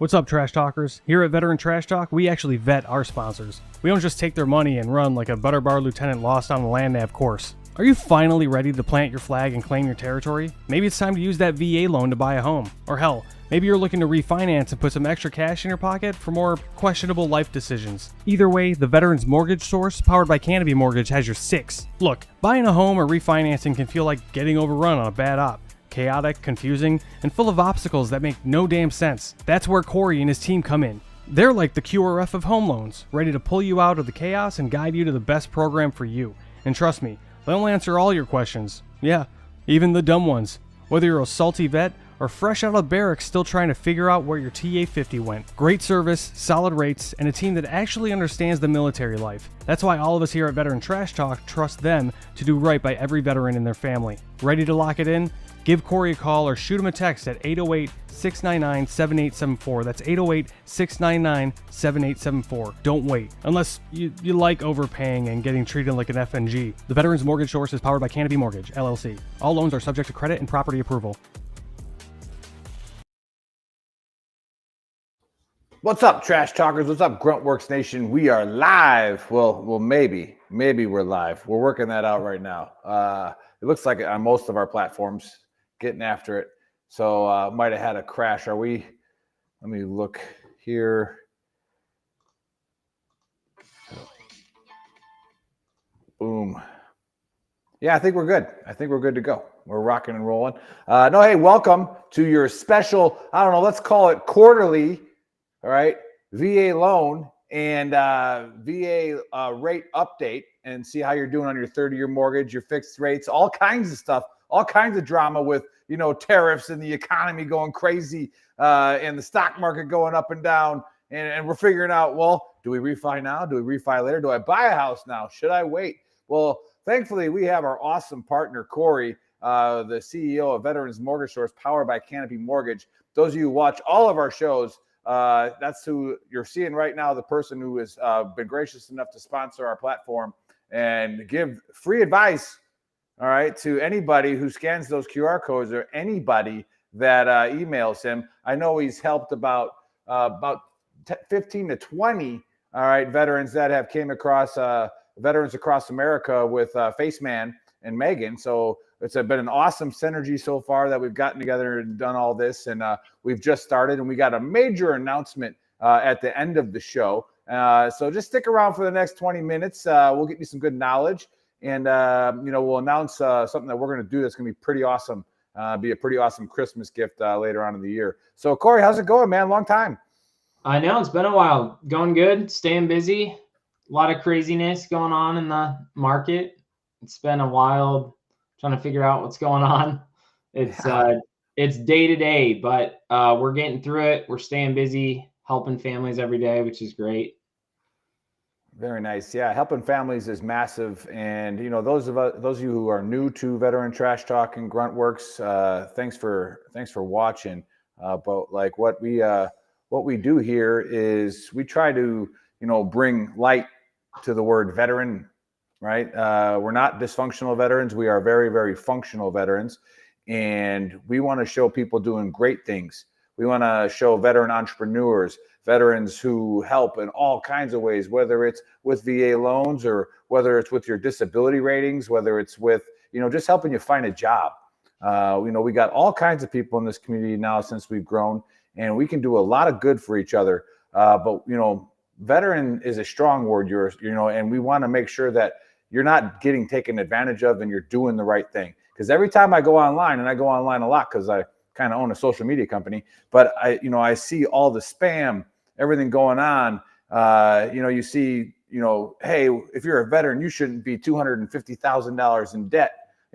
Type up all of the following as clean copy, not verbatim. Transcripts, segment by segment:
What's up, Trash Talkers? Here at Veteran Trash Talk, we actually vet our sponsors. We don't just take their money and run like a Butterbar lieutenant lost on the land nav course. Are you finally ready to plant your flag and claim your territory? Maybe it's time to use that VA loan to buy a home. Or hell, maybe you're looking to refinance and put some extra cash in your pocket for more questionable life decisions. Either way, the Veterans Mortgage Source, powered by Canopy Mortgage, has your six. Look, buying a home or refinancing can feel like getting overrun on a bad op. Chaotic, confusing, and full of obstacles that make no damn sense. That's where Corry and his team come in. They're like the QRF of home loans, ready to pull you out of the chaos and guide you to the best program for you. And trust me, they'll answer all your questions. Yeah, even the dumb ones. Whether you're a salty vet or fresh out of barracks still trying to figure out where your TA-50 went. Great service, solid rates, and a team that actually understands the military life. That's why all of us here at Veteran Trash Talk trust them to do right by every veteran and their family. Ready to lock it in? Give Corry a call or shoot him a text at 808-699-7874. That's 808-699-7874. Don't wait. Unless you like overpaying and getting treated like an FNG. The Veterans Mortgage Source is powered by Canopy Mortgage, LLC. All loans are subject to credit and property approval. What's up, Trash Talkers? What's up, Gruntworks Nation? We are live. Well, maybe we're live. We're working that out right now. It looks like on most of our platforms, getting after it. So might have had a crash. Are we? Let me look here. Boom. Yeah, I think we're good. I think we're good to go. We're rocking and rolling. Hey, welcome to your special, I don't know, let's call it quarterly, all right, VA loan and VA rate update, and see how you're doing on your 30-year mortgage, your fixed rates, all kinds of stuff. All kinds of drama with, tariffs and the economy going crazy and the stock market going up and down. And we're figuring out, well, do we refi now? Do we refi later? Do I buy a house now? Should I wait? Well, thankfully, we have our awesome partner, Corry, the CEO of Veterans Mortgage Source, powered by Canopy Mortgage. Those of you who watch all of our shows, that's who you're seeing right now, the person who has been gracious enough to sponsor our platform and give free advice, all right, to anybody who scans those QR codes or anybody that emails him. I know he's helped about 15 to 20, all right, veterans that have came across, veterans across America with Faceman and Megan. So it's been an awesome synergy so far that we've gotten together and done all this. And we've just started, and we got a major announcement at the end of the show. So just stick around for the next 20 minutes. We'll get you some good knowledge. And, we'll announce something that we're going to do that's going to be pretty awesome, be a pretty awesome Christmas gift later on in the year. So, Corry, how's it going, man? Long time. I know. It's been a while. Going good, staying busy. A lot of craziness going on in the market. It's been a while trying to figure out what's going on. It's day to day, but we're getting through it. We're staying busy, helping families every day, which is great. Very nice. Yeah, helping families is massive. And those of you who are new to Veteran Trash Talk and Gruntworks, thanks for watching. But like what we do here is we try to bring light to the word veteran, right? We're not dysfunctional veterans. We are very, very functional veterans, and we want to show people doing great things. We want to show veteran entrepreneurs, veterans who help in all kinds of ways, whether it's with VA loans or whether it's with your disability ratings, whether it's with, just helping you find a job. We got all kinds of people in this community now since we've grown, and we can do a lot of good for each other. But veteran is a strong word, and we want to make sure that you're not getting taken advantage of and you're doing the right thing. Because every time I go online, and I go online a lot because I kind of own a social media company, but I see all the spam, everything going on. You see, hey, if you're a veteran, you shouldn't be $250,000 in debt.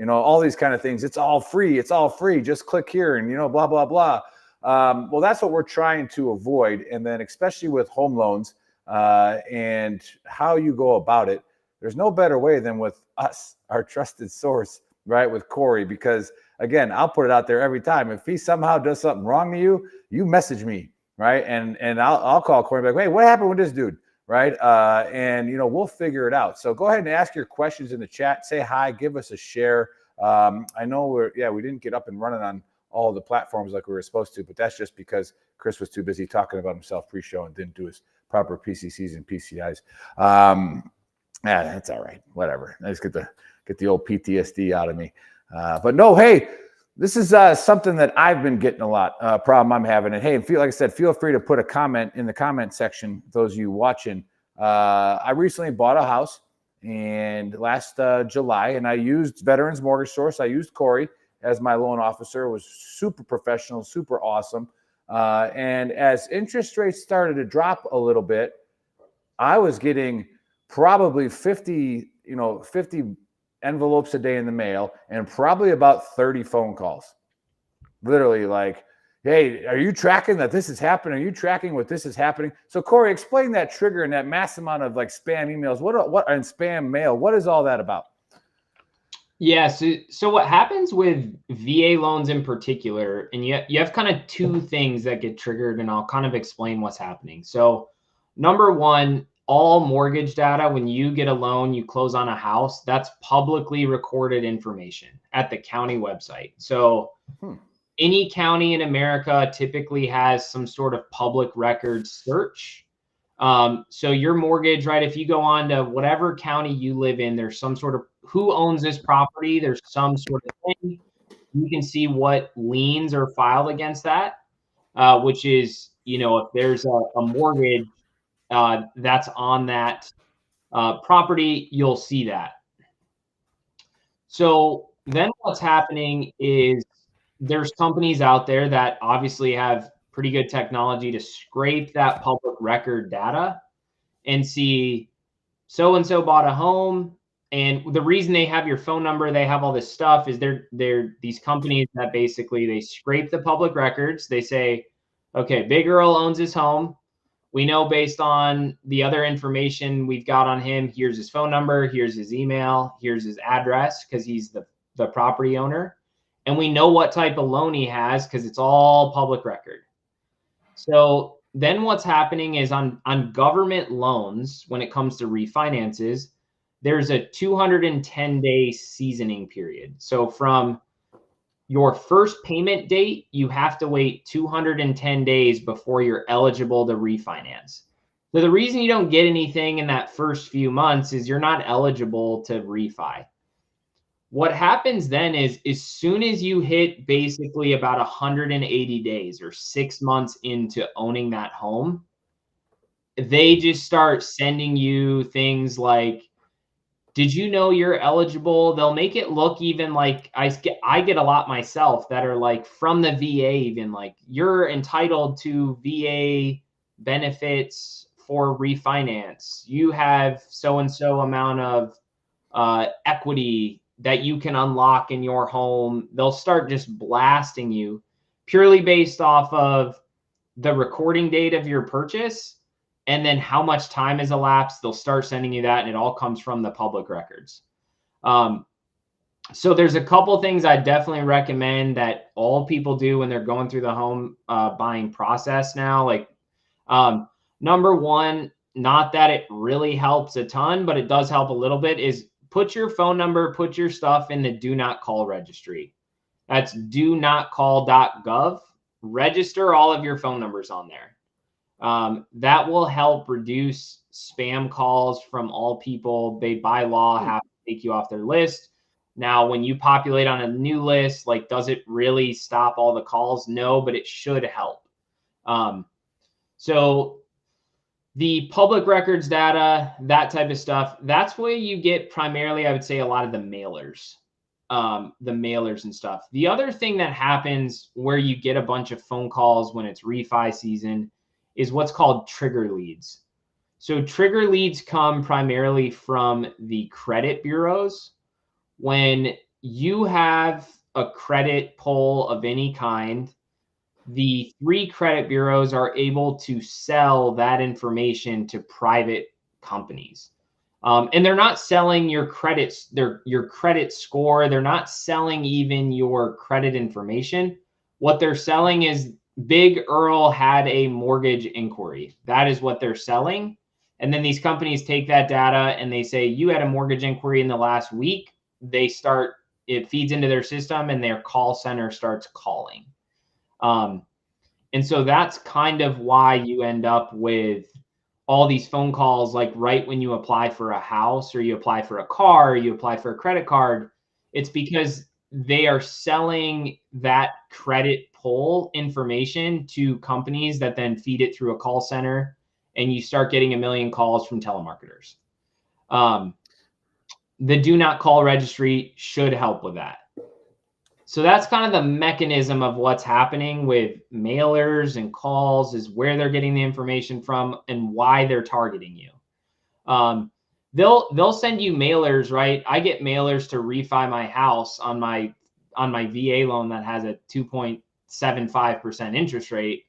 All these kind of things. It's all free. It's all free. Just click here and, blah, blah, blah. Well, that's what we're trying to avoid. And then especially with home loans and how you go about it, there's no better way than with us, our trusted source, right, with Corry, because again, I'll put it out there every time. If he somehow does something wrong to you, you message me, right? And I'll call Corry and be like, hey, what happened with this dude, right? And we'll figure it out. So go ahead and ask your questions in the chat. Say hi, give us a share. I know we didn't get up and running on all the platforms like we were supposed to, but that's just because Chris was too busy talking about himself pre-show and didn't do his proper PCCs and PCIs. Yeah, that's all right. Whatever. I just get the old PTSD out of me. But no, hey, this is something that I've been getting a lot, problem I'm having. And hey, like I said, feel free to put a comment in the comment section, those of you watching. I recently bought a house and last July, and I used Veterans Mortgage Source. I used Corry as my loan officer. It was super professional, super awesome. And as interest rates started to drop a little bit, I was getting probably 50 envelopes a day in the mail and probably about 30 phone calls. Literally like, hey, are you tracking that this is happening? Are you tracking what this is happening? So Corry, explain that trigger and that mass amount of like spam emails. What and spam mail? What is all that about? Yeah, so what happens with VA loans in particular, and you have kind of two things that get triggered, and I'll kind of explain what's happening. So number one, all mortgage data, when you get a loan, you close on a house, that's publicly recorded information at the county website. So any county in America typically has some sort of public records search. So your mortgage, right? If you go on to whatever county you live in, there's some sort of who owns this property. There's some sort of thing. You can see what liens are filed against that, which is, if there's a mortgage that's on that property, you'll see that. So then what's happening is there's companies out there that obviously have pretty good technology to scrape that public record data and see so-and-so bought a home. And the reason they have your phone number, they have all this stuff is they're these companies that basically they scrape the public records. They say, okay, Big Earl owns his home. We know based on the other information we've got on him, here's his phone number, here's his email, here's his address, because he's the property owner. And we know what type of loan he has because it's all public record. So then what's happening is on government loans, when it comes to refinances, there's a 210-day seasoning period. So from your first payment date, you have to wait 210 days before you're eligible to refinance. So the reason you don't get anything in that first few months is you're not eligible to refi. What happens then is as soon as you hit basically about 180 days or 6 months into owning that home, they just start sending you things like, did you know you're eligible? They'll make it look even like I get a lot myself that are like from the VA, even like you're entitled to VA benefits for refinance. You have so-and-so amount of equity that you can unlock in your home. They'll start just blasting you purely based off of the recording date of your purchase and then how much time has elapsed. They'll start sending you that, and it all comes from the public records. So there's a couple things I definitely recommend that all people do when they're going through the home buying process now. Like number one, not that it really helps a ton, but it does help a little bit, is put your phone number, put your stuff in the do not call registry. That's donotcall.gov. Register all of your phone numbers on there. That will help reduce spam calls from all people. They by law have to take you off their list. Now, when you populate on a new list, like, does it really stop all the calls? No, but it should help. So the public records data, that type of stuff, that's where you get primarily, I would say, a lot of the mailers and stuff. The other thing that happens where you get a bunch of phone calls when it's refi season is what's called trigger leads. So trigger leads come primarily from the credit bureaus. When you have a credit pull of any kind, the 3 credit bureaus are able to sell that information to private companies. And they're not selling your credits, your credit score. They're not selling even your credit information. What they're selling is Big Earl had a mortgage inquiry. That is what they're selling. And then these companies take that data and they say, you had a mortgage inquiry in the last week. They start it feeds into their system and their call center starts calling. And so that's kind of why you end up with all these phone calls, like right when you apply for a house or you apply for a car, or you apply for a credit card. It's because they are selling that credit pull information to companies that then feed it through a call center, and you start getting a million calls from telemarketers. The do not call registry should help with that. So that's kind of the mechanism of what's happening with mailers and calls, is where they're getting the information from and why they're targeting you. They'll send you mailers, right? I get mailers to refi my house on my VA loan that has a 2.75% interest rate,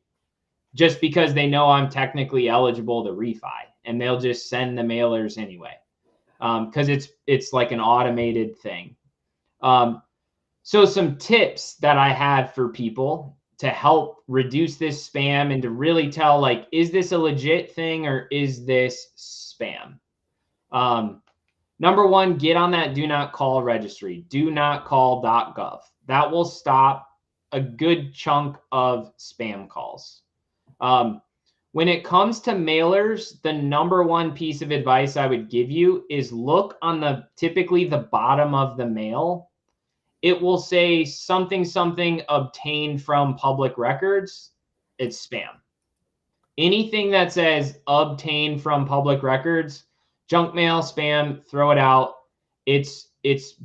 just because they know I'm technically eligible to refi, and they'll just send the mailers anyway, because it's like an automated thing. So some tips that I had for people to help reduce this spam and to really tell, like, is this a legit thing or is this spam? Number one, get on that do not call registry, do not call.gov. That will stop a good chunk of spam calls. When it comes to mailers, the number one piece of advice I would give you is look on typically the bottom of the mail. It will say something obtained from public records. It's spam. Anything that says obtained from public records, junk mail, spam, throw it out. It's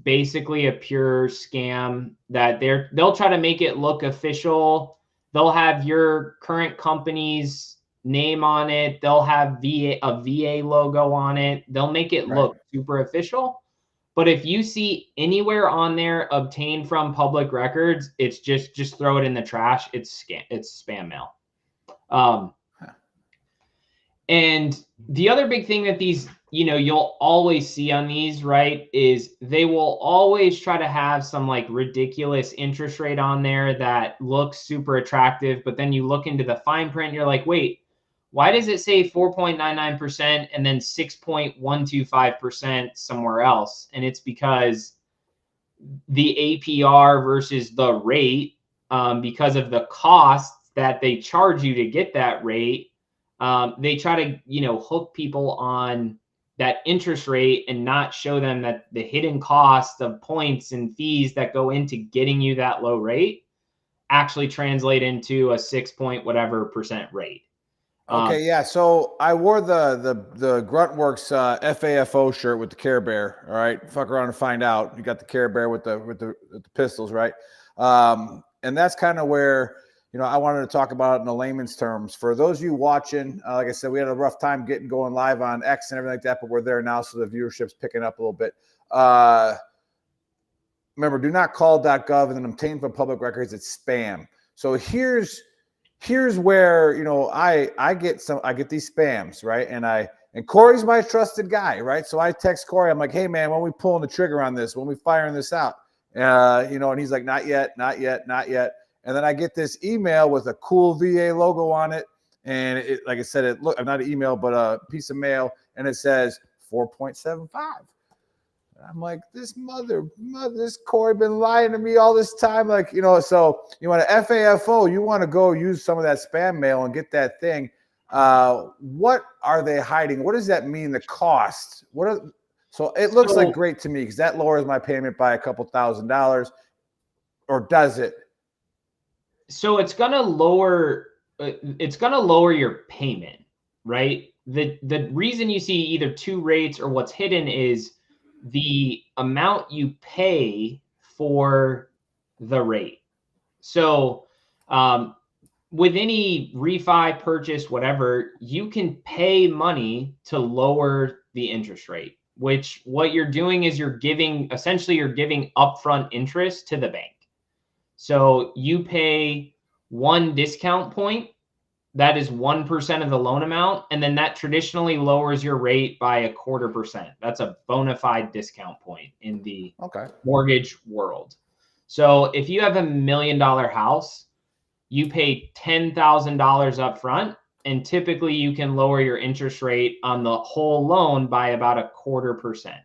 basically a pure scam that they'll try to make it look official. They'll have your current company's name on it. They'll have a VA logo on it. They'll make it look super official. But if you see anywhere on there obtained from public records, it's just throw it in the trash. It's spam mail. And the other big thing that these, you'll always see on these, right, is they will always try to have some like ridiculous interest rate on there that looks super attractive. But then you look into the fine print, you're like, wait, why does it say 4.99% and then 6.125% somewhere else? And it's because the APR versus the rate, because of the costs that they charge you to get that rate, they try to, hook people on that interest rate and not show them that the hidden cost of points and fees that go into getting you that low rate actually translate into a 6 point whatever percent rate. Okay, yeah. So I wore the Gruntworks FAFO shirt with the Care Bear. All right, fuck around and find out. You got the Care Bear with the pistols, right? And that's kind of where I wanted to talk about it in the layman's terms. For those of you watching, like I said, we had a rough time going live on X and everything like that, but we're there now, so the viewership's picking up a little bit. Remember, do not call.gov and then obtain from public records. It's spam. So here's where I get these spams, right? And Corey's my trusted guy, right? So I text Corey, I'm like, hey man, when we pulling the trigger on this, when we firing this out, and he's like, not yet. And then I get this email with a cool VA logo on it, and it, like I said, not an email but a piece of mail, and it says 4.75. I'm like, this Corey been lying to me all this time. Like, so you want to FAFO, you want to go use some of that spam mail and get that thing. What are they hiding? What does that mean? The cost? So it looks like great to me because that lowers my payment by a couple $1,000, or does it? So it's going to lower your payment, right? The reason you see either two rates or what's hidden is the amount you pay for the rate. So with any refi, purchase, whatever, you can pay money to lower the interest rate, which what you're doing is you're giving upfront interest to the bank. So you pay one discount point, that is 1% of the loan amount, and then that traditionally lowers your rate by 0.25%. That's a bona fide discount point in the mortgage world. So if you have $1 million house, you pay $10,000 up front, and typically you can lower your interest rate on the whole loan by about 0.25%.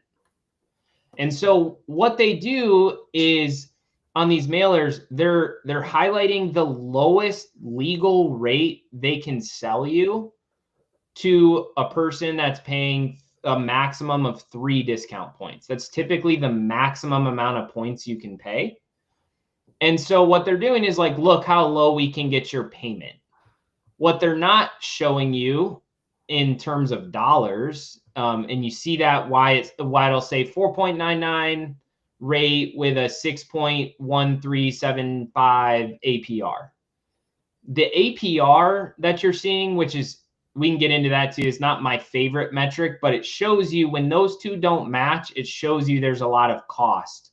And so what they do is on these mailers, they're highlighting the lowest legal rate they can sell you to a person that's paying a maximum of 3 discount points. That's typically the maximum amount of points you can pay. And so what they're doing is like, look how low we can get your payment. What they're not showing you in terms of dollars, and you see that why it'll say 4.99 rate with a 6.1375 APR. The APR that you're seeing, which is, we can get into that too, is not my favorite metric, but it shows you when those two don't match, it shows you there's a lot of cost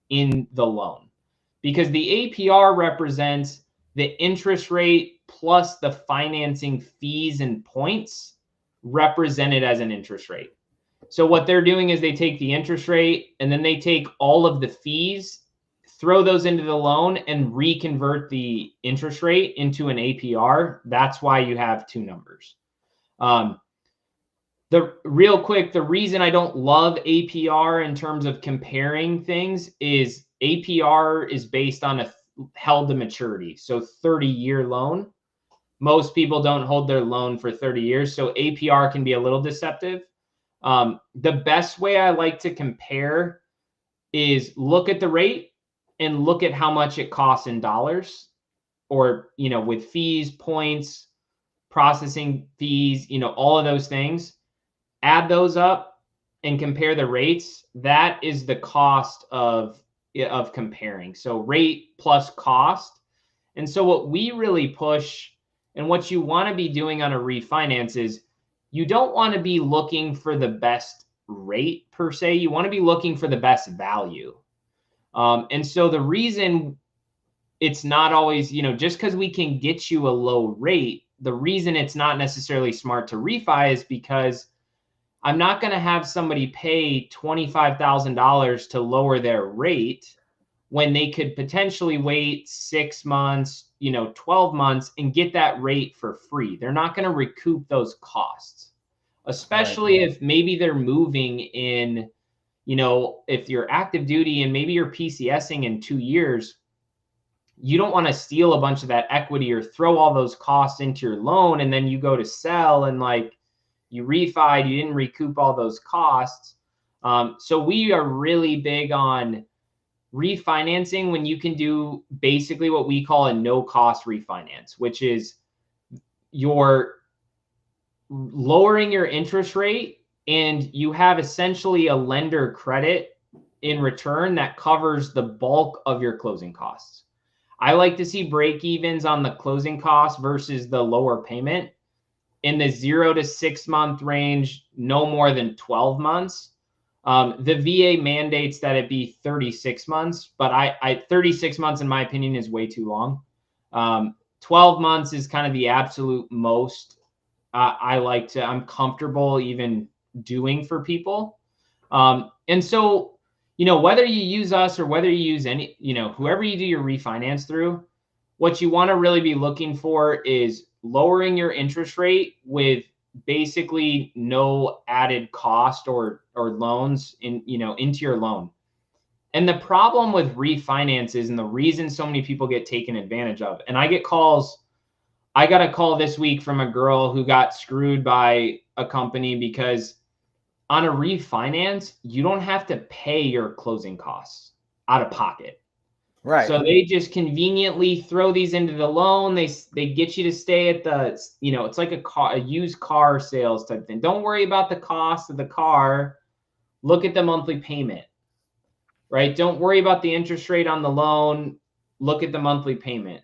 in the loan, because the APR represents the interest rate plus the financing fees and points represented as an interest rate. So what they're doing is they take the interest rate and then they take all of the fees, throw those into the loan, and reconvert the interest rate into an APR. That's why you have two numbers. The reason I don't love APR in terms of comparing things is APR is based on a held to maturity. So 30-year loan. Most people don't hold their loan for 30 years. So APR can be a little deceptive. The best way I like to compare is look at the rate and look at how much it costs in dollars, or, with fees, points, processing fees, all of those things. Add those up and compare the rates. That is the cost of comparing. So rate plus cost. And so what we really push, and what you want to be doing on a refinance, is you don't want to be looking for the best rate per se. You want to be looking for the best value. And so the reason it's not always, just because we can get you a low rate, the reason it's not necessarily smart to refi is because I'm not going to have somebody pay $25,000 to lower their rate when they could potentially wait 6 months, 12 months and get that rate for free. They're not going to recoup those costs, especially if maybe they're moving in, if you're active duty and maybe you're PCSing in 2 years. You don't want to steal a bunch of that equity or throw all those costs into your loan, and then you go to sell and you refied, you didn't recoup all those costs. So we are really big on refinancing when you can do basically what we call a no cost refinance, which is you're lowering your interest rate and you have essentially a lender credit in return that covers the bulk of your closing costs. I like to see break evens on the closing costs versus the lower payment in the 0 to 6 month range, no more than 12 months. The VA mandates that it be 36 months, but 36 months in my opinion is way too long. 12 months is kind of the absolute most I'm comfortable even doing for people. And so, whether you use us or whether you use any, whoever you do your refinance through, what you want to really be looking for is lowering your interest rate with basically no added cost or loans into your loan. And the problem with refinances, and the reason so many people get taken advantage of, and I got a call this week from a girl who got screwed by a company because on a refinance, you don't have to pay your closing costs out of pocket. Right. So they just conveniently throw these into the loan. They get you to stay at the, it's like a used car sales type thing. Don't worry about the cost of the car. Look at the monthly payment, right? Don't worry about the interest rate on the loan. Look at the monthly payment.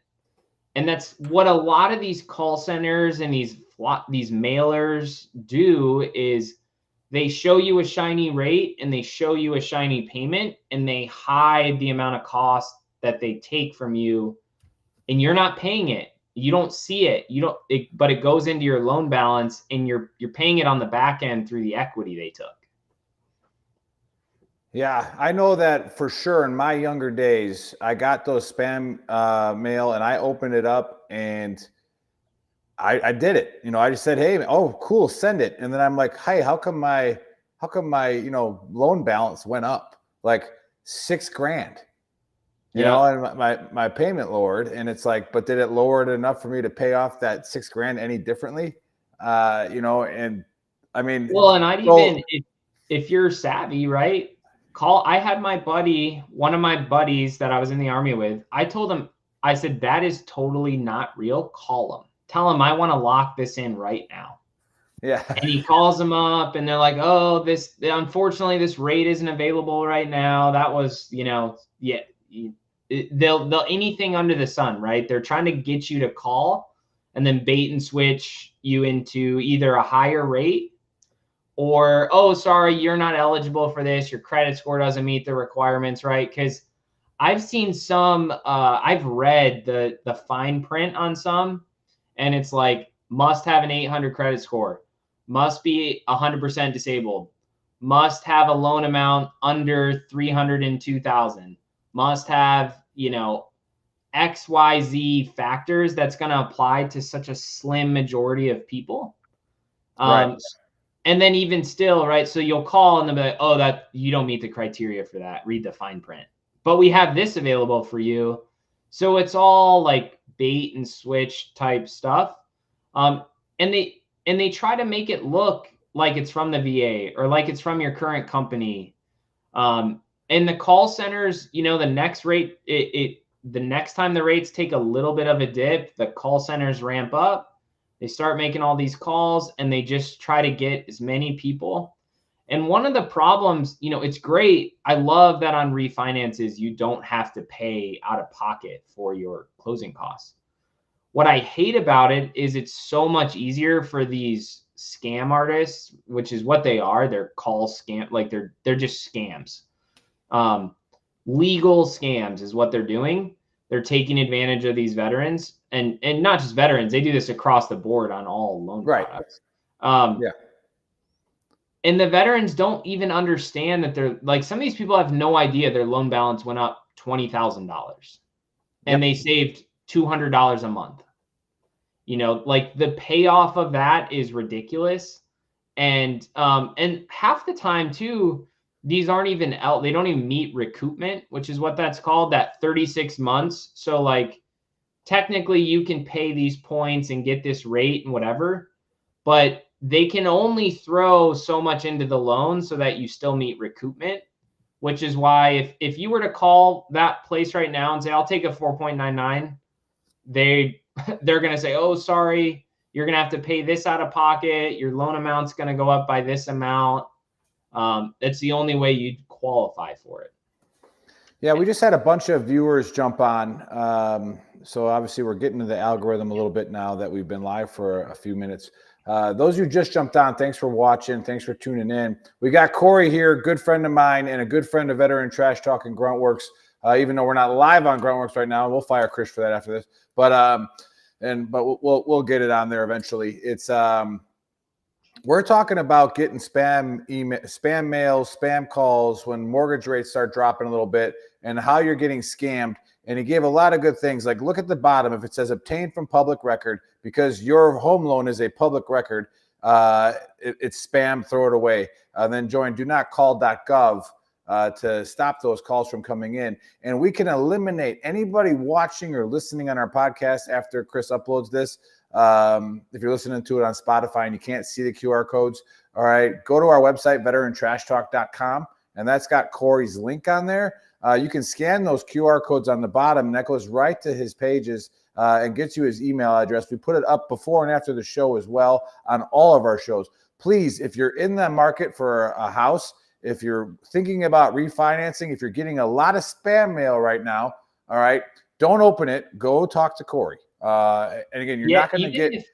And that's what a lot of these call centers and these mailers do, is they show you a shiny rate and they show you a shiny payment, and they hide the amount of cost that they take from you, and you're not paying it. You don't see it. But it goes into your loan balance, and you're paying it on the back end through the equity they took. Yeah, I know that for sure. In my younger days, I got those spam mail and I opened it up and I did it. I just said, "Hey, oh, cool, send it." And then I'm like, "Hey, how come my loan balance went up?" like $6,000. You Yeah. know, and my payment lowered, and it's like, but did it lower it enough for me to pay off that $6,000 any differently? You know, and I mean, Well, and I'd so even if you're savvy, right? I had my buddy, one of my buddies that I was in the Army with. I told him, I said, that is totally not real. Call him. Tell him I want to lock this in right now. yeah, And he calls them up and they're like, oh, unfortunately, this rate isn't available right now. That was, yeah, they'll anything under the sun, right? They're trying to get you to call and then bait and switch you into either a higher rate or, oh, sorry, you're not eligible for this. Your credit score doesn't meet the requirements, right? Because I've seen some, I've read the fine print on some, and it's like, must have an 800 credit score, must be 100% disabled, must have a loan amount under 302,000, must have, XYZ factors that's going to apply to such a slim majority of people. right. And then even still, right? So you'll call and they'll be like, oh, that you don't meet the criteria for that. Read the fine print. But we have this available for you. So it's all like bait and switch type stuff. And they try to make it look like it's from the VA or like it's from your current company. And the call centers, the next rate, the next time the rates take a little bit of a dip, the call centers ramp up. They start making all these calls and they just try to get as many people. And one of the problems, it's great. I love that on refinances, you don't have to pay out of pocket for your closing costs. What I hate about it is it's so much easier for these scam artists, which is what they are. They're call scam, like they're just scams. Legal scams is what they're doing. They're taking advantage of these veterans and not just veterans. They do this across the board on all loan products. Yeah. And the veterans don't even understand that they're like, some of these people have no idea their loan balance went up $20,000 and they saved $200 a month. Like the payoff of that is ridiculous. And half the time too, these aren't even out. They don't even meet recoupment, which is what that's called, that 36 months. So like technically you can pay these points and get this rate and whatever, but they can only throw so much into the loan so that you still meet recoupment, which is why if you were to call that place right now and say, I'll take a 4.99, they're going to say, oh, sorry, you're going to have to pay this out of pocket. Your loan amount's going to go up by this amount. It's the only way you'd qualify for it. Yeah, we just had a bunch of viewers jump on. So obviously we're getting to the algorithm a little bit now that we've been live for a few minutes. Those who just jumped on, thanks for watching. Thanks for tuning in. We got Corry here, good friend of mine and a good friend of Veteran Trash Talk and Gruntworks. Even though we're not live on Gruntworks right now, we'll fire Chris for that after this. But we'll get it on there eventually. It's we're talking about getting spam mails, spam calls when mortgage rates start dropping a little bit, and how you're getting scammed. And he gave a lot of good things. Like, look at the bottom. If it says obtained from public record, because your home loan is a public record, it's spam, throw it away. Then join donotcall.gov to stop those calls from coming in. And we can eliminate anybody watching or listening on our podcast after Chris uploads this. If you're listening to it on Spotify and you can't see the QR codes, all right, go to our website, veterantrashtalk.com, and that's got Corry's link on there. You can scan those QR codes on the bottom, and that goes right to his pages and gets you his email address. We put it up before and after the show as well on all of our shows. Please, if you're in the market for a house, if you're thinking about refinancing, if you're getting a lot of spam mail right now, all right, don't open it. Go talk to Corry. And again, you're not going to get...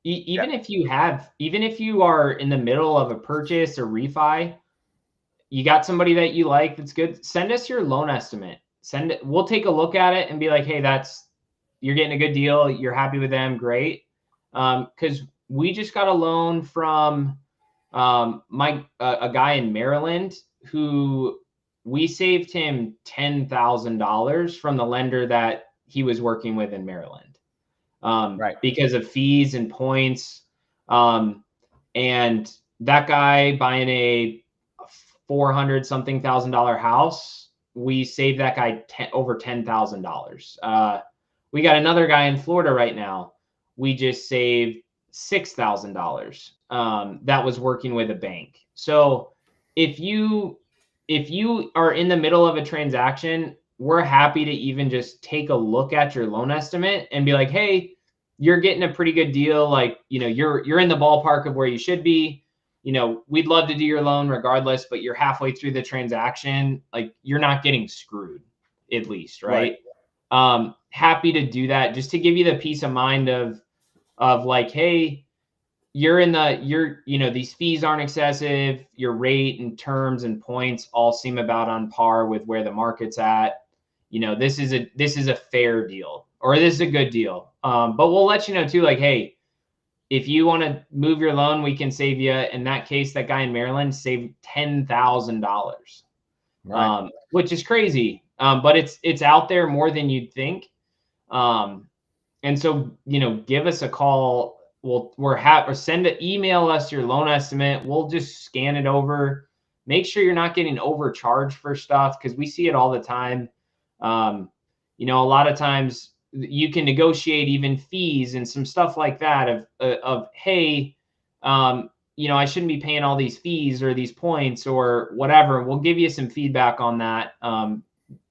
Even if you are in the middle of a purchase or refi, you got somebody that you like that's good, send us your loan estimate. Send it. We'll take a look at it and be like, hey, you're getting a good deal. You're happy with them. Great. Because we just got a loan from a guy in Maryland who we saved him $10,000 from the lender that he was working with in Maryland. Right. Because of fees and points. And that guy buying a $400 something thousand house, we saved that guy over $10,000. We got another guy in Florida right now. We just saved $6,000. That was working with a bank. So if you are in the middle of a transaction, we're happy to even just take a look at your loan estimate and be like, hey, you're getting a pretty good deal. Like, you're in the ballpark of where you should be. We'd love to do your loan regardless, but you're halfway through the transaction. Like, you're not getting screwed, at least, right? Happy to do that just to give you the peace of mind of like, hey, these fees aren't excessive. Your rate and terms and points all seem about on par with where the market's at. This is a fair deal, or this is a good deal. But we'll let you know too, like, hey, if you want to move your loan, we can save you. In that case, that guy in Maryland saved $10,000, Right. Which is crazy. But it's out there more than you'd think. And so, give us a call. Or email us your loan estimate. We'll just scan it over. Make sure you're not getting overcharged for stuff, because we see it all the time. A lot of times you can negotiate even fees and some stuff like that of hey, I shouldn't be paying all these fees or these points or whatever. We'll give you some feedback on that,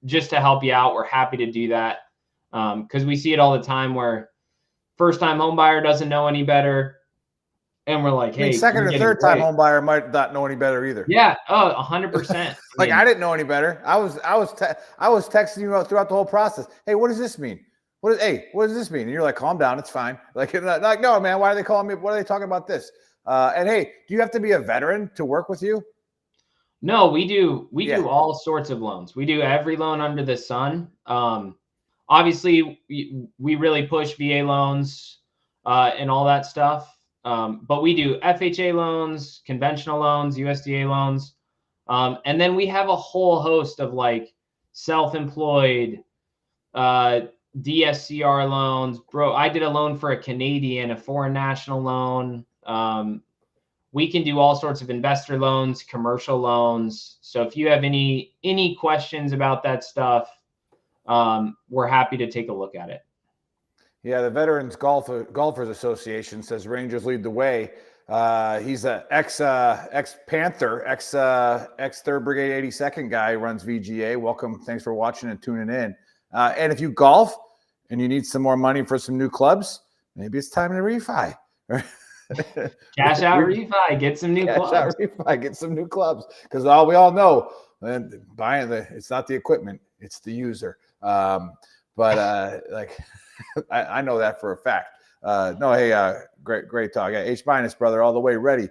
just to help you out. We're happy to do that, because we see it all the time where first-time home buyer doesn't know any better, and we're like, hey, second or third time home buyer might not know any better either. Yeah, 100%. Like, I didn't know any better. I was texting you throughout the whole process. Hey, what does this mean? What does this mean? And you're like, calm down, it's fine. Like, no, man, why are they calling me? What are they talking about this? And hey, do you have to be a veteran to work with you? No, we do. We do all sorts of loans. We do every loan under the sun. Obviously, we really push VA loans and all that stuff. But we do FHA loans, conventional loans, USDA loans. And then we have a whole host of like self-employed, DSCR loans. Bro, I did a loan for a Canadian, a foreign national loan. We can do all sorts of investor loans, commercial loans. So if you have any questions about that stuff, we're happy to take a look at it. Yeah, the Veterans Golfers Association says Rangers lead the way. He's an ex-Panther, ex 3rd Brigade 82nd guy who runs VGA. Welcome. Thanks for watching and tuning in. And if you golf and you need some more money for some new clubs, maybe it's time to refi. Cash out refi, get some new clubs. Cash out refi, get some new clubs. Because we all know, it's not the equipment, it's the user. Like, I know that for a fact. Great talk. Yeah, H-, brother, all the way ready.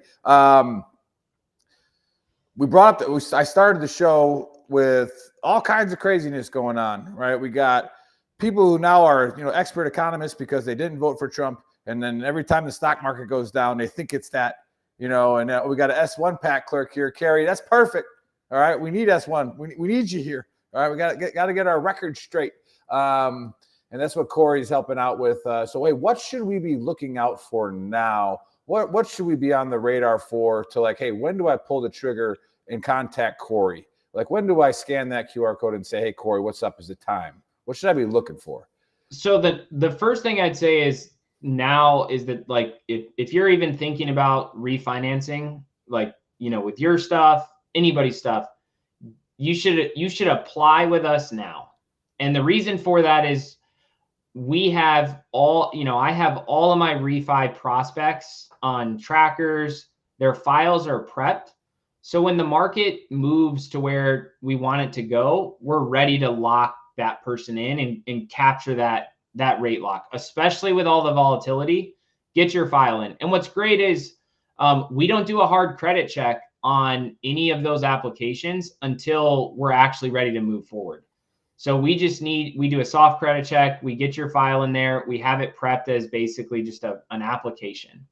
We brought up I started the show with all kinds of craziness going on, right? We got people who now are, expert economists because they didn't vote for Trump. And then every time the stock market goes down, they think it's that, and we got an S1 pack clerk here, Corry. That's perfect. All right. We need S1. We need you here. All right. We got to get our records straight. And that's what Corry's helping out with. So, wait, what should we be looking out for now? What should we be on the radar for to, like, hey, when do I pull the trigger and contact Corry? Like, when do I scan that QR code and say, hey, Corry, what's up? Is it time? What should I be looking for? So the first thing I'd say is now is that, like, if you're even thinking about refinancing, like, with your stuff, anybody's stuff, you should apply with us now. And the reason for that is we have I have all of my refi prospects on trackers. Their files are prepped. So when the market moves to where we want it to go, we're ready to lock that person in and capture that rate lock, especially with all the volatility. Get your file in. And what's great is we don't do a hard credit check on any of those applications until we're actually ready to move forward. So we do a soft credit check. We get your file in there. We have it prepped as basically just an application.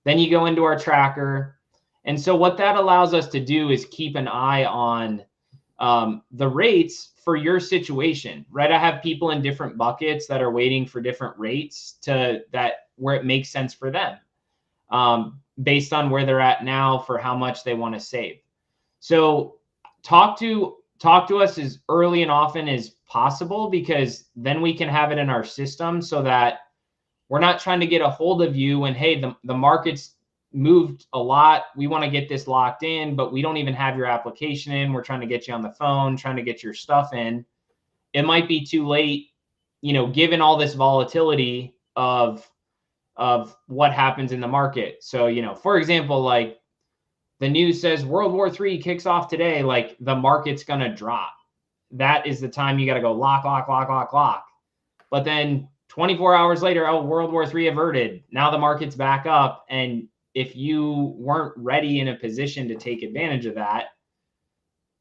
Then you go into our tracker. And so what that allows us to do is keep an eye on the rates for your situation, right? I have people in different buckets that are waiting for different rates where it makes sense for them, based on where they're at now for how much they want to save. So talk to us as early and often as possible, because then we can have it in our system so that we're not trying to get a hold of you when, hey, the market's moved a lot. We want to get this locked in, but we don't even have your application in. We're trying to get you on the phone, trying to get your stuff in. It might be too late, given all this volatility of what happens in the market. So, for example, like the news says World War III kicks off today, like the market's going to drop. That is the time you got to go lock. But then 24 hours later, oh, World War III averted. Now the market's back up. And if you weren't ready in a position to take advantage of that,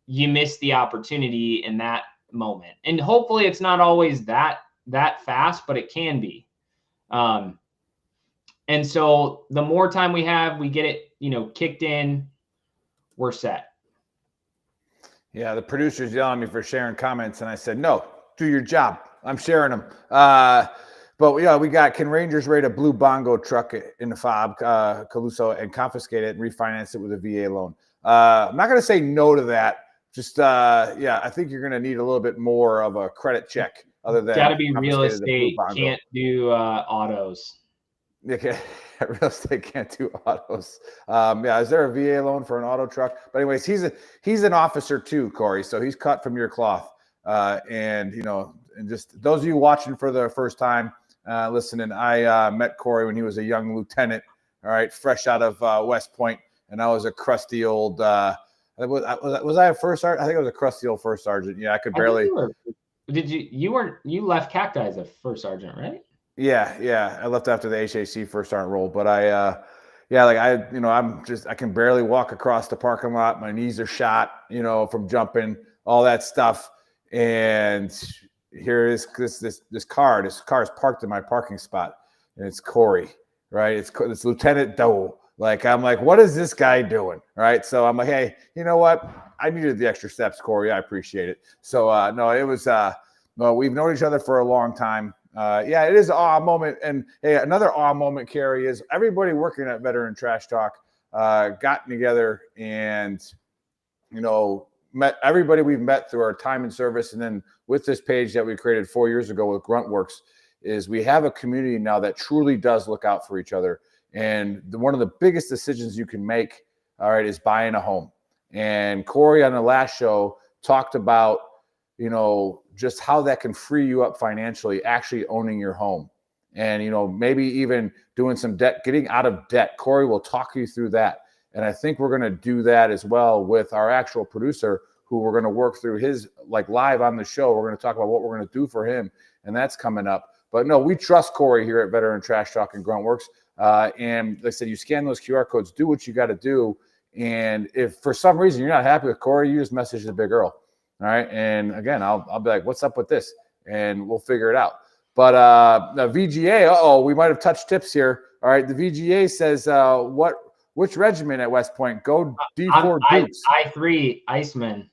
you missed the opportunity in that moment. And hopefully it's not always that fast, but it can be. And so the more time we have, we get it, kicked in, we're set. Yeah, the producer's yelling at me for sharing comments, and I said, no, do your job. I'm sharing them. But yeah, we got, can Rangers rate a blue bongo truck in the fob, Caluso, and confiscate it and refinance it with a VA loan? I'm not going to say no to that. Just, I think you're going to need a little bit more of a credit check other than. Got to be real estate, can't do autos. Okay, real estate can't do autos. Is there a VA loan for an auto truck? But anyways, he's an officer too, Corry. So he's cut from your cloth. And just those of you watching for the first time, listening, I met Corry when he was a young lieutenant. All right, fresh out of West Point, and I was a crusty old. Was I a first sergeant? I think I was a crusty old first sergeant. Yeah, I could barely. You left Cacti as a first sergeant, right? Yeah. I left after the HAC first sergeant role, but I can barely walk across the parking lot. My knees are shot, from jumping, all that stuff. And here is this car. This car is parked in my parking spot, and it's Corry, right? It's Lieutenant Doe. Like, I'm like, what is this guy doing? Right. So I'm like, hey, you know what? I needed the extra steps, Corry. I appreciate it. So it was we've known each other for a long time. It is an awe moment. And hey, another awe moment, Corry, is everybody working at Veteran Trash Talk got together and, met everybody we've met through our time in service. And then with this page that we created 4 years ago with Gruntworks, is we have a community now that truly does look out for each other. And one of the biggest decisions you can make, all right, is buying a home. And Corry on the last show talked about, just how that can free you up financially, actually owning your home. And, maybe even doing some debt, getting out of debt. Corry will talk you through that. And I think we're going to do that as well with our actual producer, who we're going to work through his, like, live on the show. We're going to talk about what we're going to do for him. And that's coming up. But no, we trust Corry here at Veteran Trash Talk and Gruntworks. And like I said, you scan those QR codes, do what you got to do. And if for some reason you're not happy with Corry, you just message the Big Earl. All right. And again, I'll be like, what's up with this? And we'll figure it out. But the VGA, we might have touched tips here. All right. The VGA says, which regiment at West Point? Go D4 Dukes. I3 Iceman.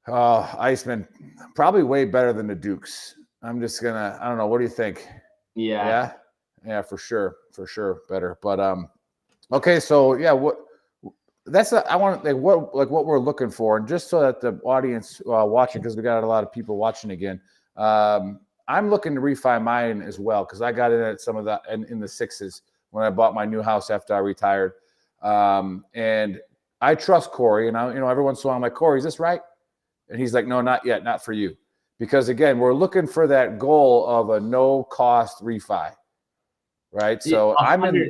Iceman. Probably way better than the Dukes. I'm just going to, I don't know. What do you think? Yeah. Yeah, for sure. For sure. Better. But, okay. So yeah, I want what we're looking for, and just so that the audience watching, because we got a lot of people watching again, I'm looking to refi mine as well, because I got in at some of that in the sixes when I bought my new house after I retired, and I trust Corry, and every once in a while I'm like, Corry, is this right? And he's like, no, not yet, not for you, because again, we're looking for that goal of a no cost refi, right? So I'm in.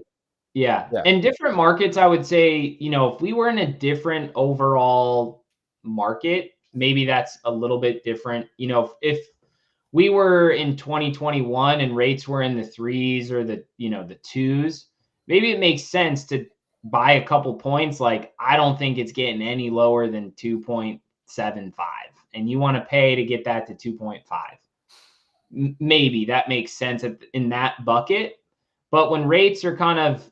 Yeah. In different markets, I would say, if we were in a different overall market, maybe that's a little bit different. If we were in 2021 and rates were in the threes or the twos, maybe it makes sense to buy a couple points. Like, I don't think it's getting any lower than 2.75, and you want to pay to get that to 2.5. Maybe that makes sense in that bucket. But when rates are kind of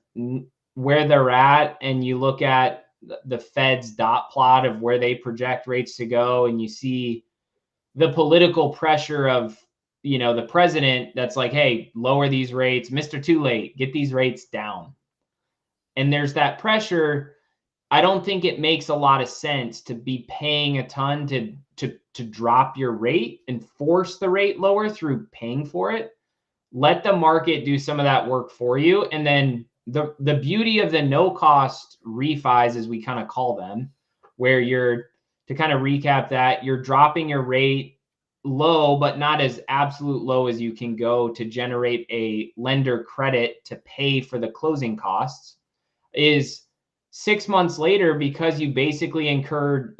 where they're at, and you look at the Fed's dot plot of where they project rates to go, and you see the political pressure of, the president that's like, hey, lower these rates, Mr. Too Late, get these rates down. And there's that pressure. I don't think it makes a lot of sense to be paying a ton to drop your rate and force the rate lower through paying for it. Let the market do some of that work for you. And then the beauty of the no cost refis, as we kind of call them, where you're, to kind of recap that, you're dropping your rate low, but not as absolute low as you can go to generate a lender credit to pay for the closing costs, is 6 months later, because you basically incurred,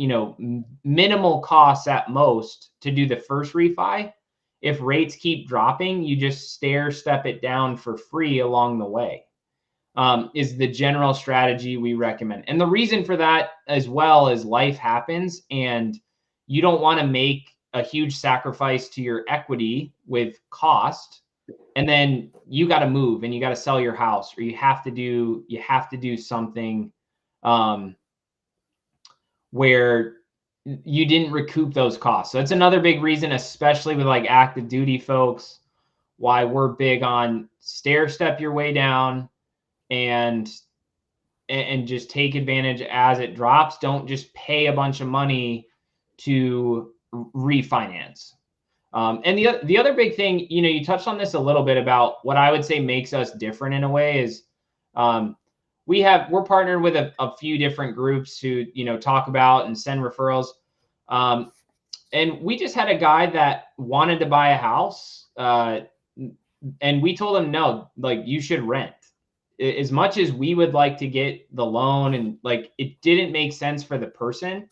minimal costs at most to do the first refi. If rates keep dropping, you just stair step it down for free along the way, is the general strategy we recommend. And the reason for that as well is life happens and you don't want to make a huge sacrifice to your equity with cost. And then you got to move and you got to sell your house, or you have to do something where you didn't recoup those costs. So that's another big reason, especially with like active duty folks, why we're big on stair step your way down and just take advantage as it drops. Don't just pay a bunch of money to refinance. And the other big thing, you touched on this a little bit about what I would say makes us different in a way is, we're partnered with a few different groups who, talk about and send referrals. And we just had a guy that wanted to buy a house. And we told him, no, like, you should rent. As much as we would like to get the loan, and like, it didn't make sense for the person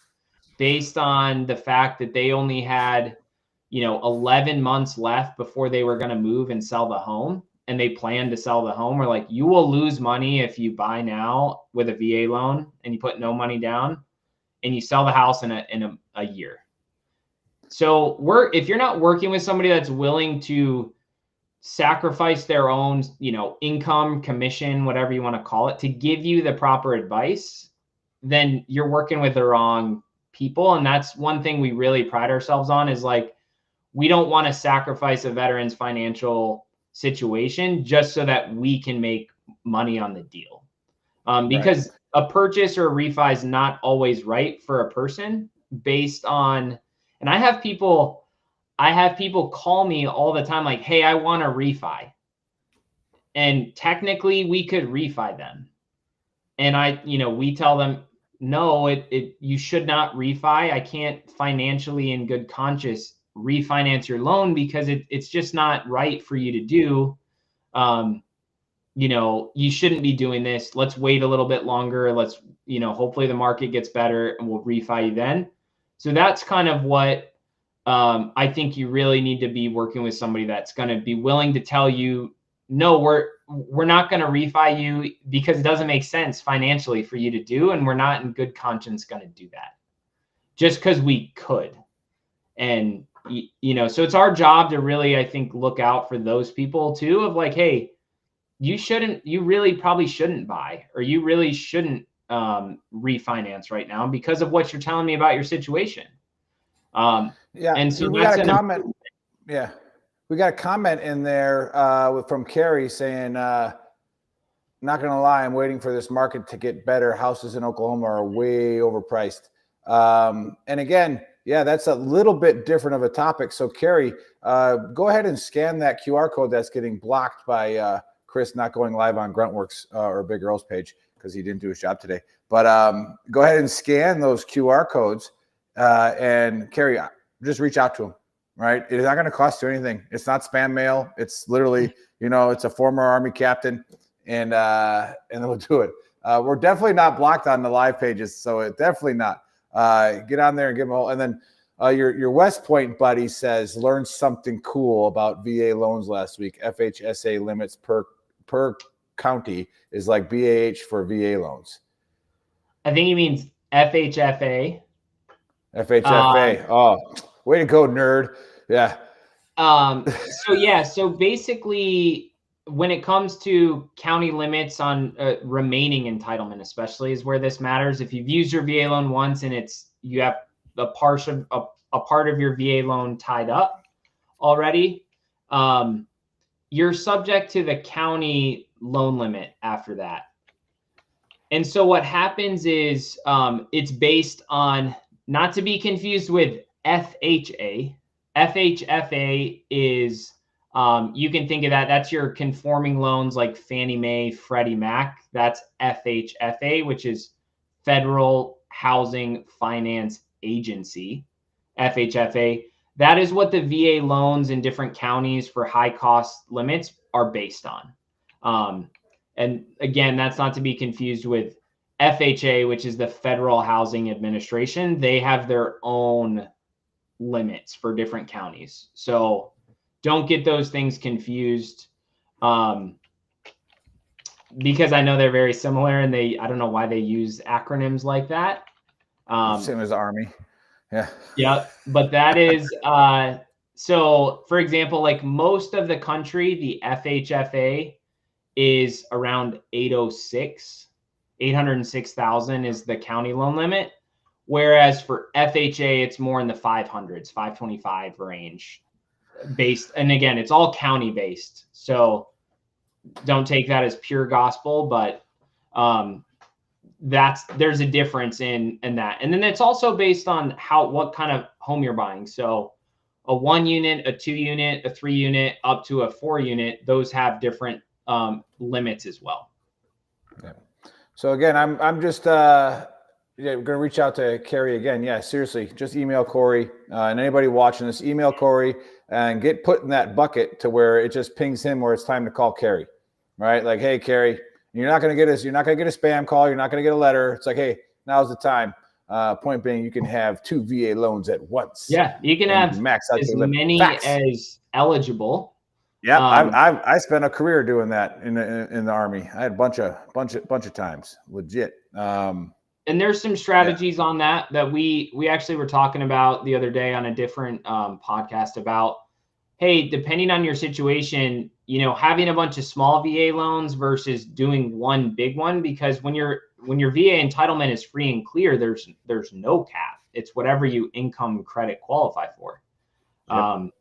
based on the fact that they only had, 11 months left before they were going to move and sell the home. And they plan to sell the home. We're like, you will lose money if you buy now with a VA loan and you put no money down and you sell the house in a year. So if you're not working with somebody that's willing to sacrifice their own, income, commission, whatever you want to call it, to give you the proper advice, then you're working with the wrong people. And that's one thing we really pride ourselves on, is like, we don't want to sacrifice a veteran's financial situation just so that we can make money on the deal. Because a purchase or a refi is not always right for a person based on, and I have people call me all the time like, hey, I want to refi. And technically we could refi them. And we tell them, no, you should not refi. I can't financially in good conscience refinance your loan because it's just not right for you to do. You shouldn't be doing this. Let's wait a little bit longer. Let's, hopefully the market gets better and we'll refi you then. So that's kind of what I think you really need to be working with somebody that's going to be willing to tell you, no, we're not going to refi you because it doesn't make sense financially for you to do. And we're not in good conscience going to do that just because we could. And, so it's our job to really, I think, look out for those people too, of like, hey, you really probably shouldn't buy, or you really shouldn't refinance right now because of what you're telling me about your situation. And so we got a comment. Yeah. We got a comment in there from Corry saying, not going to lie, I'm waiting for this market to get better. Houses in Oklahoma are way overpriced. And again, yeah, that's a little bit different of a topic. So Corry, go ahead and scan that QR code that's getting blocked by Chris not going live on Gruntworks or Big Earl's page because he didn't do his job today. But go ahead and scan those QR codes and Corry, just reach out to him. Right? It is not going to cost you anything. It's not spam mail. It's literally, it's a former Army captain, and then we'll do it. We're definitely not blocked on the live pages, so it definitely not. Get on there and give them all. And then your West Point buddy says, learned something cool about VA loans last week. FHSA limits per county is like BAH for VA loans. I think he means FHFA. FHFA. Oh, way to go, nerd. Yeah. So basically, when it comes to county limits on remaining entitlement, especially, is where this matters. If you've used your VA loan once and you have a part of your VA loan tied up already, you're subject to the county loan limit after that. And so what happens is it's based on, not to be confused with FHA. FHFA is, you can think of that. That's your conforming loans like Fannie Mae, Freddie Mac. That's FHFA, which is Federal Housing Finance Agency, FHFA. That is what the VA loans in different counties for high cost limits are based on. And again, that's not to be confused with FHA, which is the Federal Housing Administration. They have their own limits for different counties. So don't get those things confused, because I know they're very similar, and I don't know why they use acronyms like that. Same as Army. Yeah. Yeah. But that is, so for example, like most of the country, the FHFA is around 806,000 is the county loan limit. Whereas for FHA, it's more in the 500s, 525 range based. And again, it's all county based. So don't take that as pure gospel, but there's a difference in that. And then it's also based on what kind of home you're buying. So a 1 unit, a 2 unit, a 3 unit, up to a 4 unit, those have different limits as well. Yeah. So again, I'm just we're going to reach out to Corry again. Yeah, seriously, just email Corry, and anybody watching this, email Corry and get put in that bucket to where it just pings him where it's time to call Corry, right? Like, hey, Corry, you're not going to get a spam call. You're not going to get a letter. It's like, hey, now's the time. Point being, you can have 2 VA loans at once. Yeah, you can have max out as many as eligible. Yeah, I spent a career doing that in the Army. I had a bunch of times, legit. And there's some strategies on that we actually were talking about the other day on a different podcast about, hey, depending on your situation, having a bunch of small VA loans versus doing one big one, because when your VA entitlement is free and clear, there's no cap. It's whatever you income credit qualify for. Yep.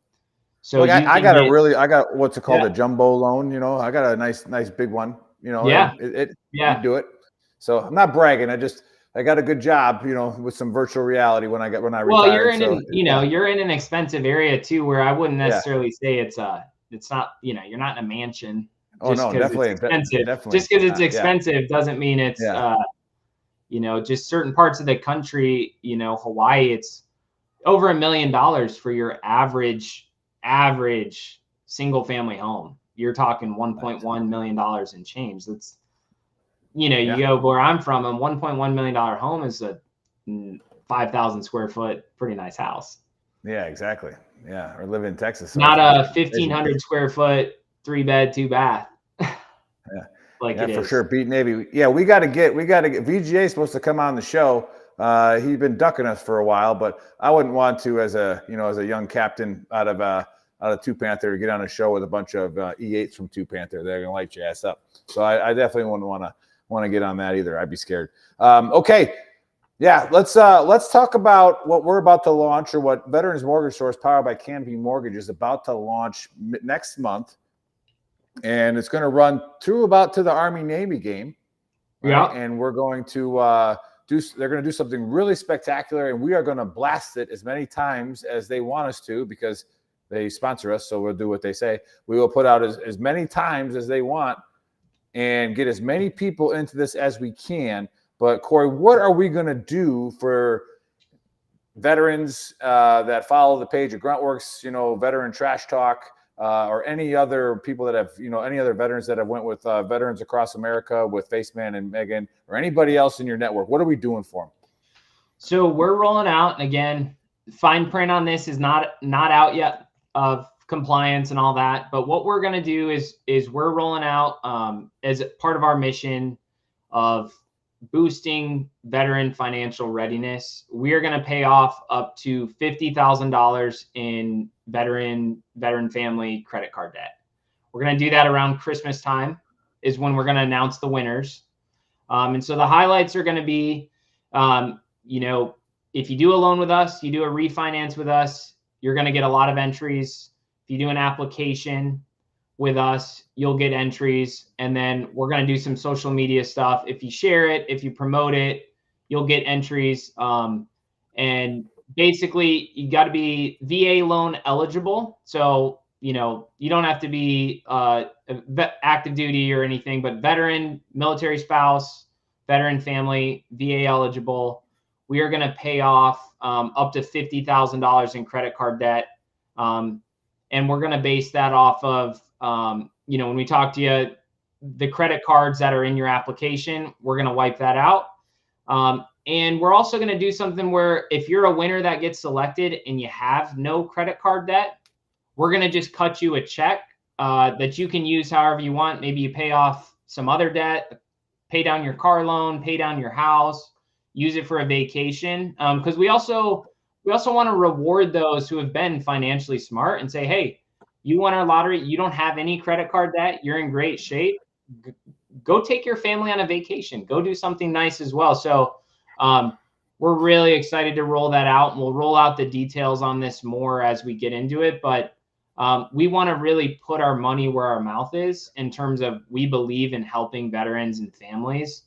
So I got what's it called, a jumbo loan. I got a nice big one. You do it. So I'm not bragging. I got a good job, with some virtual reality when I retired. Well, you're in an expensive area too, where I wouldn't necessarily say it's not, you're not in a mansion. Oh no, definitely expensive. Definitely. Just because it's expensive doesn't mean it's just certain parts of the country, Hawaii, it's over $1 million for your average single family home. You're talking $1.1 million in change. That's, you go where I'm from, a $1.1 million home is a 5,000 square foot, pretty nice house. Yeah, exactly. Yeah. Or live in Texas. So not a 1,500 square foot, 3-bed, 2-bath. For sure. Beat Navy. Yeah. We got to get VGA is supposed to come on the show. He's been ducking us for a while, but I wouldn't want to, as a young captain out of 2 Panther, to get on a show with a bunch of E8s from 2 Panther. They're going to light your ass up. So I definitely wouldn't want to get on that either. I'd be scared. Okay. Yeah. Let's talk about what we're about to launch, or what Veterans Mortgage Source powered by Canopy Mortgage is about to launch next month. And it's going to run through about to the Army Navy game. Right? Yeah. And we're going to, they're going to do something really spectacular, and we are going to blast it as many times as they want us to, because they sponsor us. So we'll do what they say. We will put out as many times as they want and get as many people into this as we can. But Corry, what are we going to do for veterans that follow the page of Gruntworks, Veteran Trash Talk, or any other people that have, any other veterans that have went with Veterans Across America with Faceman and Megan, or anybody else in your network? What are we doing for them? So we're rolling out, and again, fine print on this is not out yet of compliance and all that. But what we're going to do is we're rolling out as part of our mission of boosting veteran financial readiness. We are going to pay off up to $50,000 in veteran family credit card debt. We're going to do that around Christmas time is when we're going to announce the winners. And so the highlights are going to be, if you do a loan with us, you do a refinance with us, you're going to get a lot of entries. If you do an application, with us, you'll get entries. And then we're going to do some social media stuff. If you share it, if you promote it, you'll get entries. And basically, you got to be VA loan eligible. So, you don't have to be active duty or anything, but veteran, military spouse, veteran family, VA eligible. We are going to pay off up to $50,000 in credit card debt. And we're going to base that off of, when we talk to you, the credit cards that are in your application, we're going to wipe that out. And we're also going to do something where if you're a winner that gets selected and you have no credit card debt, we're going to just cut you a check that you can use however you want. Maybe you pay off some other debt, pay down your car loan, pay down your house, use it for a vacation. Because we also want to reward those who have been financially smart and say, hey, you won our lottery. You don't have any credit card debt. You're in great shape. Go take your family on a vacation. Go do something nice as well. So we're really excited to roll that out, and we'll roll out the details on this more as we get into it. But we want to really put our money where our mouth is in terms of we believe in helping veterans and families.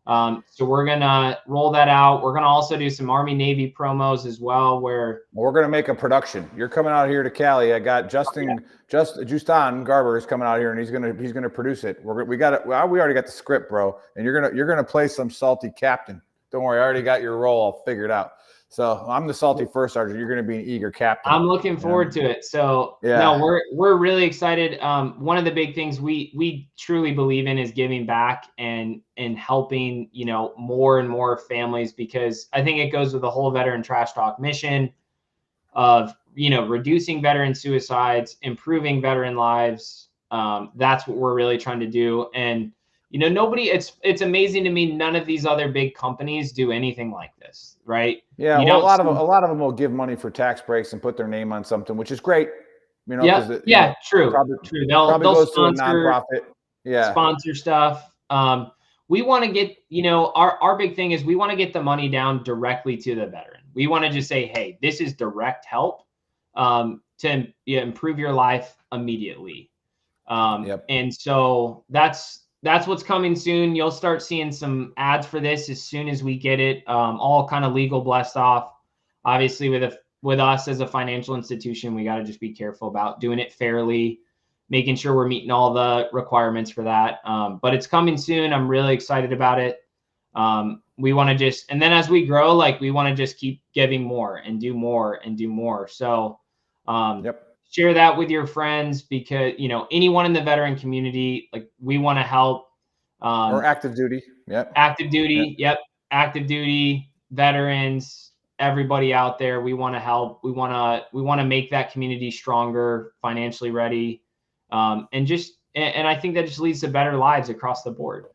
So we're going to roll that out. We're going to also do some Army Navy promos as well, where we're going to make a production. You're coming out here to Cali. I got Justin Garber is coming out here, and he's going to produce it. We already got the script, bro. And you're going to play some salty captain. Don't worry, I already got your role all figured out. So I'm the salty first sergeant. You're going to be an eager captain. I'm looking forward to it. So no, we're really excited. One of the big things we truly believe in is giving back and helping, more and more families, because I think it goes with the whole Veteran Trash Talk mission of, reducing veteran suicides, improving veteran lives. That's what we're really trying to do. And it's amazing to me, none of these other big companies do anything like this, right? Yeah, a lot of them will give money for tax breaks and put their name on something, which is great. True. True. They'll goes sponsor, to a nonprofit. Sponsor stuff. We want to get, our big thing is we want to get the money down directly to the veteran. We want to just say, hey, this is direct help to improve your life immediately. And so that's what's coming soon. You'll start seeing some ads for this as soon as we get it all kind of legal blessed off. Obviously, with us as a financial institution, we got to just be careful about doing it fairly, making sure we're meeting all the requirements for that. But it's coming soon. I'm really excited about it. We want to and then as we grow, we want to just keep giving more and do more and do more. So share that with your friends, because, anyone in the veteran community, we want to help. Or active duty. Yep. Active duty. Yep. Active duty, veterans, everybody out there. We want to help. We want to make that community stronger, financially ready. And I think that just leads to better lives across the board.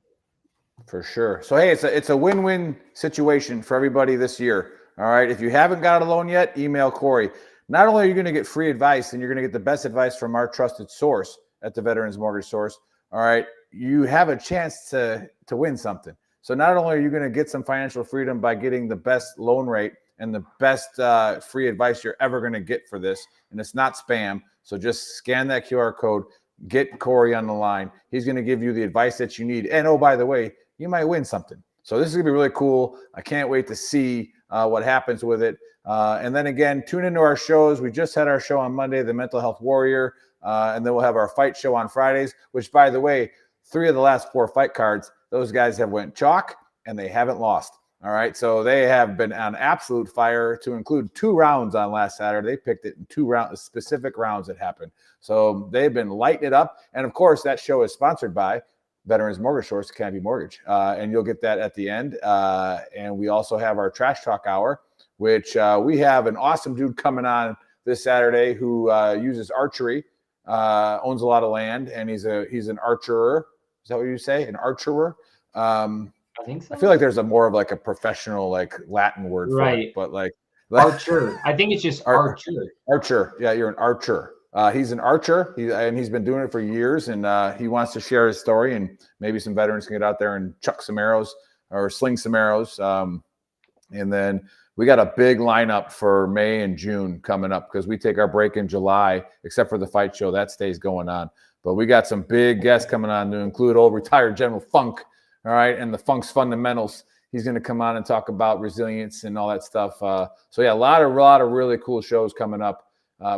For sure. So, hey, it's a win-win situation for everybody this year. All right. If you haven't got a loan yet, email Corry. Not only are you going to get free advice, and you're going to get the best advice from our trusted source at the Veterans Mortgage Source, all right, you have a chance to win something. So not only are you going to get some financial freedom by getting the best loan rate and the best free advice you're ever going to get for this, and it's not spam, so just scan that QR code, get Corry on the line. He's going to give you the advice that you need. And, oh, by the way, you might win something. So this is going to be really cool. I can't wait to see what happens with it. And then again, tune into our shows. We just had our show on Monday, The Mental Health Warrior, and then we'll have our fight show on Fridays, which, by the way, 3 of the last 4 fight cards, those guys have went chalk and they haven't lost. All right. So they have been on absolute fire, to include 2 rounds on last Saturday. They picked it in 2 specific rounds that happened. So they've been lighting it up. And of course, that show is sponsored by Veterans Mortgage Source, Canby Mortgage. And you'll get that at the end. And we also have our Trash Talk Hour, which we have an awesome dude coming on this Saturday who uses archery, owns a lot of land, and he's an archerer. Is that what you say? An archerer? I think so. I feel like there's more of a professional Latin word for it, but archer. I think it's just archer. Archer. Yeah, you're an archer. He's an archer, and he's been doing it for years, and he wants to share his story, and maybe some veterans can get out there and chuck some arrows or sling some arrows. And then we got a big lineup for May and June coming up, because we take our break in July, except for the fight show that stays going on. But we got some big guests coming on to include old retired General Funk, all right, and the Funk's fundamentals. He's going to come on and talk about resilience and all that stuff. So yeah, a lot of really cool shows coming up.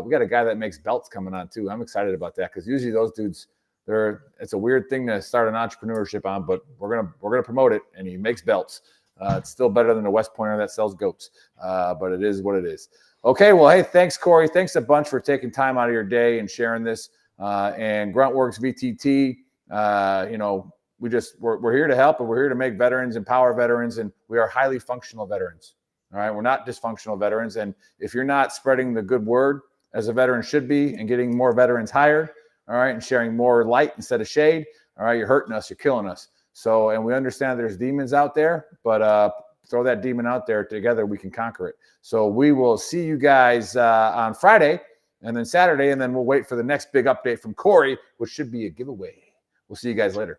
We got a guy that makes belts coming on too. I'm excited about that because usually those dudes, it's a weird thing to start an entrepreneurship on, but we're gonna promote it, and he makes belts. It's still better than a West Pointer that sells goats, but it is what it is. Okay, well, hey, thanks, Corry. Thanks a bunch for taking time out of your day and sharing this. And Gruntworks VTT, we're here to help, and we're here to make veterans, empower veterans, and we are highly functional veterans. All right, we're not dysfunctional veterans. And if you're not spreading the good word as a veteran should be, and getting more veterans hired, all right, and sharing more light instead of shade, all right, you're hurting us, you're killing us. So, and we understand there's demons out there, but throw that demon out there. Together we can conquer it. So we will see you guys on Friday and then Saturday, and then we'll wait for the next big update from Corry, which should be a giveaway. We'll see you guys later.